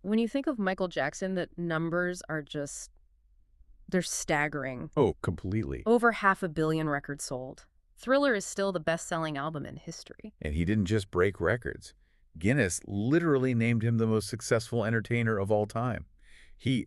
when you think of Michael Jackson, the numbers are just, they're staggering. Oh, completely. Over 500 million records sold. Thriller is still the best-selling album in history. And he didn't just break records. Guinness literally named him the most successful entertainer of all time. He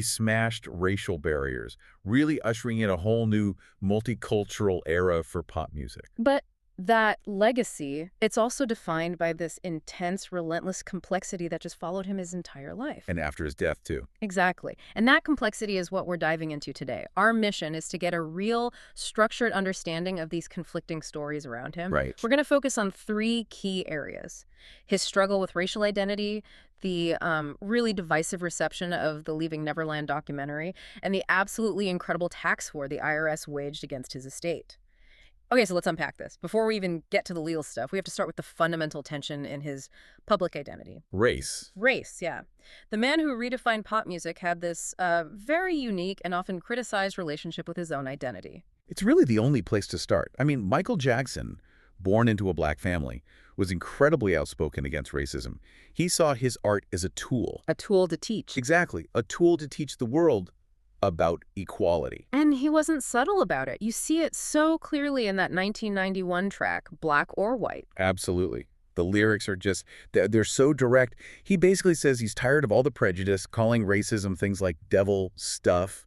smashed racial barriers, really ushering in a whole new multicultural era for pop music. But that legacy, it's also defined by this intense, relentless complexity that just followed him his entire life. And after his death, too. Exactly. And that complexity is what we're diving into today. Our mission is to get a real, structured understanding of these conflicting stories around him. Right. We're going to focus on 3 key areas: his struggle with racial identity, the really divisive reception of the Leaving Neverland documentary, and the absolutely incredible tax war the IRS waged against his estate. Okay, so let's unpack this. Before we even get to the legal stuff, we have to start with the fundamental tension in his public identity. Race. Race, yeah. The man who redefined pop music had this very unique and often criticized relationship with his own identity. It's really the only place to start. I mean, Michael Jackson, born into a black family, was incredibly outspoken against racism. He saw his art as a tool. A tool to teach. Exactly. A tool to teach the world about equality. And he wasn't subtle about it. You see it so clearly in that 1991 track, Black or White. Absolutely. The lyrics are just, they're so direct. He basically says he's tired of all the prejudice, calling racism things like devil, stuff,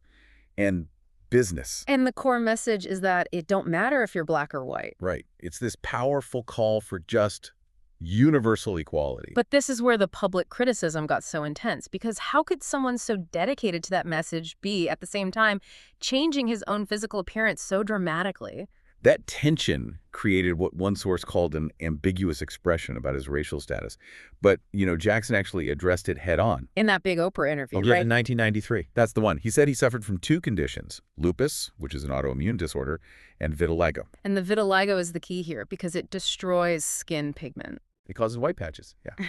and business. And the core message is that it don't matter if you're black or white. Right. It's this powerful call for just universal equality. But this is where the public criticism got so intense, because how could someone so dedicated to that message be, at the same time, changing his own physical appearance so dramatically? That tension created what one source called an ambiguous expression about his racial status. But, Jackson actually addressed it head on. In that big Oprah interview, Yeah, right? in 1993. That's the one. He said he suffered from 2 conditions: lupus, which is an autoimmune disorder, and vitiligo. And the vitiligo is the key here, because it destroys skin pigment. It causes white patches, yeah.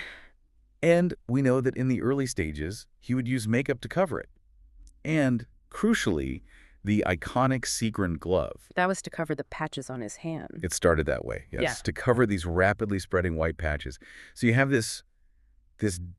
And we know that in the early stages, he would use makeup to cover it. And, crucially, the iconic sequin glove. That was to cover the patches on his hand. It started that way, yes, Yeah. to cover these rapidly spreading white patches. So you have this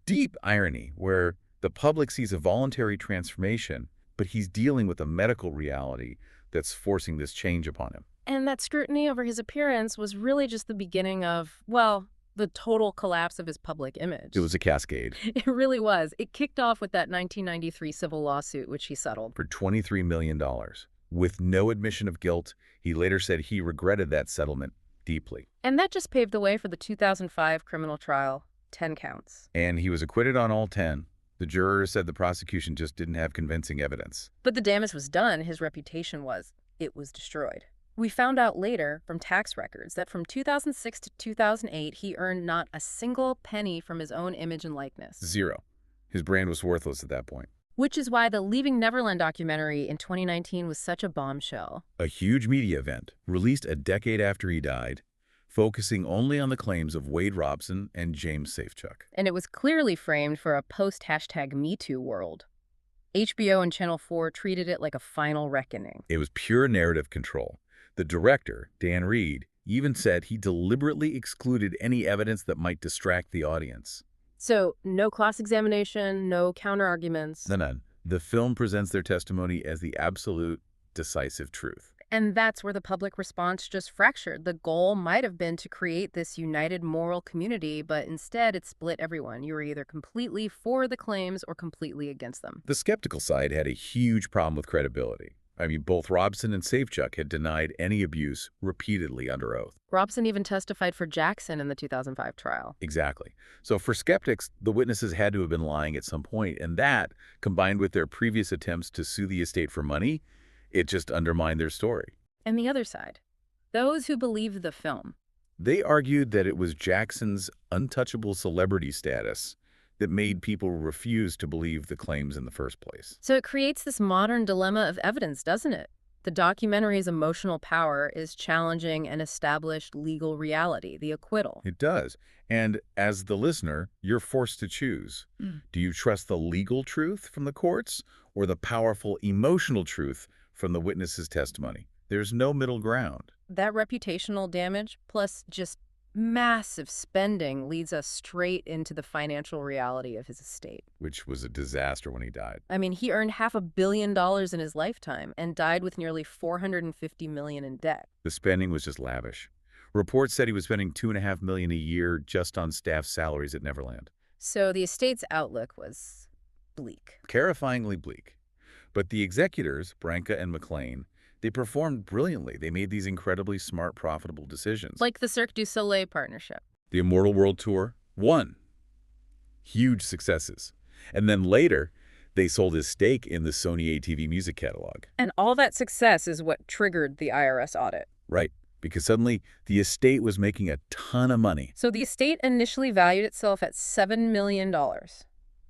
deep irony where the public sees a voluntary transformation, but he's dealing with a medical reality that's forcing this change upon him. And that scrutiny over his appearance was really just the beginning of, well, the total collapse of his public image. It was a cascade. It really was. It kicked off with that 1993 civil lawsuit, which he settled. For $23 million. With no admission of guilt, he later said he regretted that settlement deeply. And that just paved the way for the 2005 criminal trial, 10 counts. And he was acquitted on all 10. The jurors said the prosecution just didn't have convincing evidence. But the damage was done. His reputation was. It was destroyed. We found out later from tax records that from 2006 to 2008, he earned not a single penny from his own image and likeness. 0. His brand was worthless at that point. Which is why the Leaving Neverland documentary in 2019 was such a bombshell. A huge media event, released a decade after he died, focusing only on the claims of Wade Robson and James Safechuck. And it was clearly framed for a post-#MeToo world. HBO and Channel 4 treated it like a final reckoning. It was pure narrative control. The director, Dan Reed, even said he deliberately excluded any evidence that might distract the audience. So, no cross-examination, no counter-arguments. None. The film presents their testimony as the absolute, decisive truth. And that's where the public response just fractured. The goal might have been to create this united moral community, but instead it split everyone. You were either completely for the claims or completely against them. The skeptical side had a huge problem with credibility. I mean, both Robson and Safechuck had denied any abuse repeatedly under oath. Robson even testified for Jackson in the 2005 trial. Exactly. So for skeptics, the witnesses had to have been lying at some point, and that, combined with their previous attempts to sue the estate for money, it just undermined their story. And the other side, those who believed the film. They argued that it was Jackson's untouchable celebrity status that made people refuse to believe the claims in the first place. So it creates this modern dilemma of evidence, doesn't it? The documentary's emotional power is challenging an established legal reality, the acquittal. It does. And as the listener, you're forced to choose. Do you trust the legal truth from the courts or the powerful emotional truth from the witness's testimony? There's no middle ground. That reputational damage, plus just massive spending leads us straight into the financial reality of his estate. which was a disaster when he died. I mean, he earned $500 million in his lifetime and died with nearly $450 million in debt. The spending was just lavish. Reports said he was spending $2.5 million a year just on staff salaries at Neverland. So the estate's outlook was bleak. Terrifyingly bleak. But the executors, Branca and McLean, they performed brilliantly. They made these incredibly smart, profitable decisions. Like the Cirque du Soleil partnership. The Immortal World Tour, won. Huge successes. And then later, they sold his stake in the Sony ATV music catalog. And all that success is what triggered the IRS audit. Right, because suddenly the estate was making a ton of money. So the estate initially valued itself at $7 million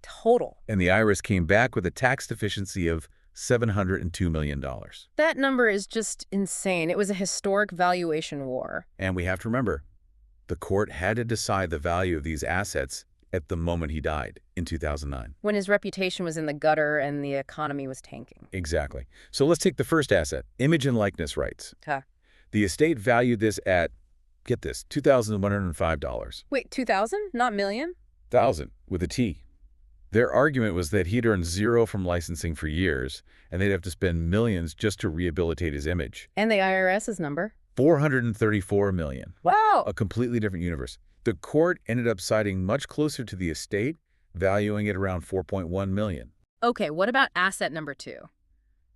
total. And the IRS came back with a tax deficiency of $702 million. That number is just insane. It was a historic valuation war. And we have to remember, the court had to decide the value of these assets at the moment he died in 2009. When his reputation was in the gutter and the economy was tanking. Exactly. So let's take the first asset, image and likeness rights. Huh. The estate valued this at, get this, $2,105. Wait, 2,000? Not million? Thousand, with a T. Their argument was that he'd earned zero from licensing for years, and they'd have to spend millions just to rehabilitate his image. And the IRS's number? $434 million. Wow! A completely different universe. The court ended up siding much closer to the estate, valuing it around $4.1 million. Okay, what about asset number 2?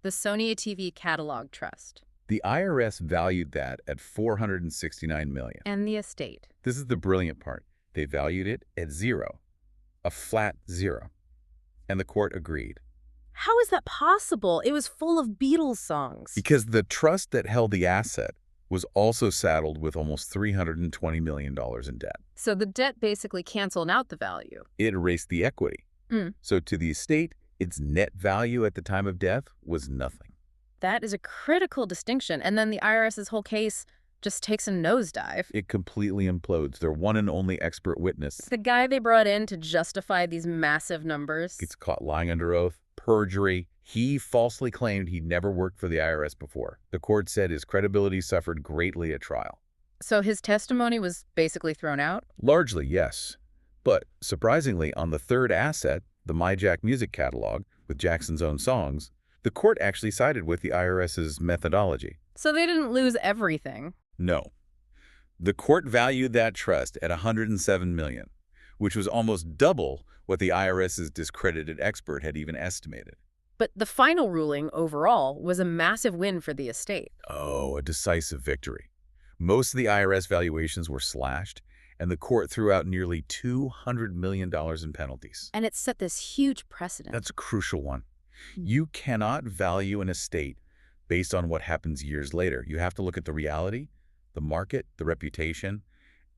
The Sony TV Catalog Trust. The IRS valued that at $469 million. And the estate. This is the brilliant part. They valued it at zero. A flat zero. And the court agreed. How is that possible? It was full of Beatles songs. Because the trust that held the asset was also saddled with almost $320 million in debt. So the debt basically canceled out the value. It erased the equity. Mm. So to the estate, its net value at the time of death was nothing. That is a critical distinction. And then the IRS's whole case just takes a nosedive. It completely implodes. Their one and only expert witness The guy they brought in to justify these massive numbers. gets caught lying under oath, perjury. He falsely claimed he'd never worked for the IRS before. The court said his credibility suffered greatly at trial. So his testimony was basically thrown out? Largely, yes. But surprisingly, on the third asset, the My Jack music catalog, with Jackson's own songs, the court actually sided with the IRS's methodology. So they didn't lose everything. No. The court valued that trust at $107 million, which was almost double what the IRS's discredited expert had even estimated. But the final ruling overall was a massive win for the estate. Oh, a decisive victory. Most of the IRS valuations were slashed, and the court threw out nearly $200 million in penalties. And it set this huge precedent. That's a crucial one. You cannot value an estate based on what happens years later. You have to look at the reality, the market, the reputation,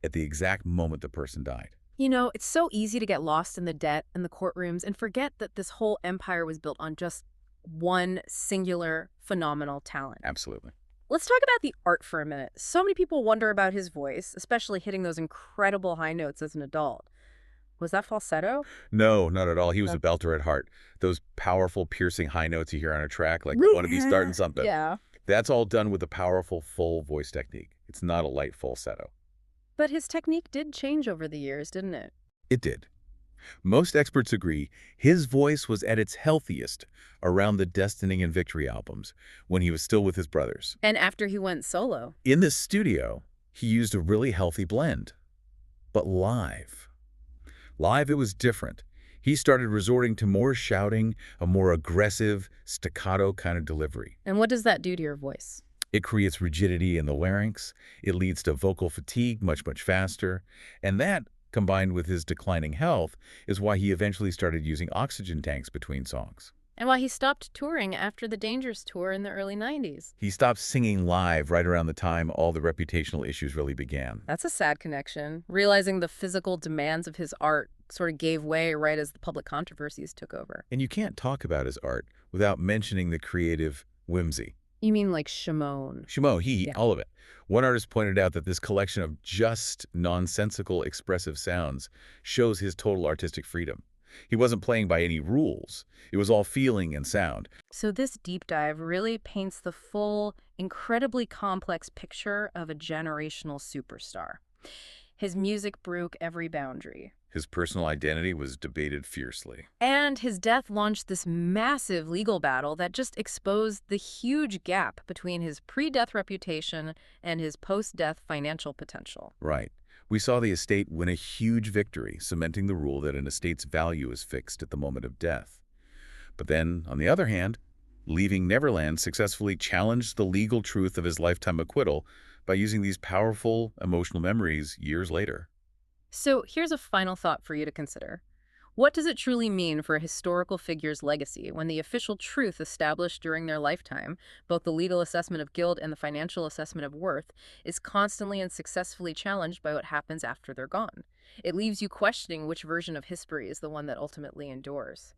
at the exact moment the person died. You know, it's so easy to get lost in the debt and the courtrooms and forget that this whole empire was built on just one singular, phenomenal talent. Absolutely. Let's talk about the art for a minute. So many people wonder about his voice, especially hitting those incredible high notes as an adult. Was that falsetto? No, not at all. He was No. a belter at heart. Those powerful, piercing high notes you hear on a track, like you want to be starting something. Yeah. That's all done with a powerful, full voice technique. It's not a light falsetto. But his technique did change over the years, didn't it? It did. Most experts agree his voice was at its healthiest around the Destiny and Victory albums, when he was still with his brothers. And after he went solo. In the studio, he used a really healthy blend. But live, it was different. He started resorting to more shouting, a more aggressive, staccato kind of delivery. And what does that do to your voice? It creates rigidity in the larynx. It leads to vocal fatigue much faster. And that, combined with his declining health, is why he eventually started using oxygen tanks between songs. And why he stopped touring after the Dangerous tour in the early 90s. He stopped singing live right around the time all the reputational issues really began. That's a sad connection. Realizing the physical demands of his art sort of gave way right as the public controversies took over. And you can't talk about his art without mentioning the creative whimsy. You mean like Shimon? Shimo, Yeah. all of it. One artist pointed out that this collection of just nonsensical expressive sounds shows his total artistic freedom. He wasn't playing by any rules. It was all feeling and sound. So this deep dive really paints the full, incredibly complex picture of a generational superstar. His music broke every boundary. His personal identity was debated fiercely. And his death launched this massive legal battle that just exposed the huge gap between his pre-death reputation and his post-death financial potential. Right. We saw the estate win a huge victory, cementing the rule that an estate's value is fixed at the moment of death. But then, on the other hand, Leaving Neverland successfully challenged the legal truth of his lifetime acquittal by using these powerful emotional memories years later. So here's a final thought for you to consider. What does it truly mean for a historical figure's legacy when the official truth established during their lifetime, both the legal assessment of guilt and the financial assessment of worth, is constantly and successfully challenged by what happens after they're gone? It leaves you questioning which version of history is the one that ultimately endures.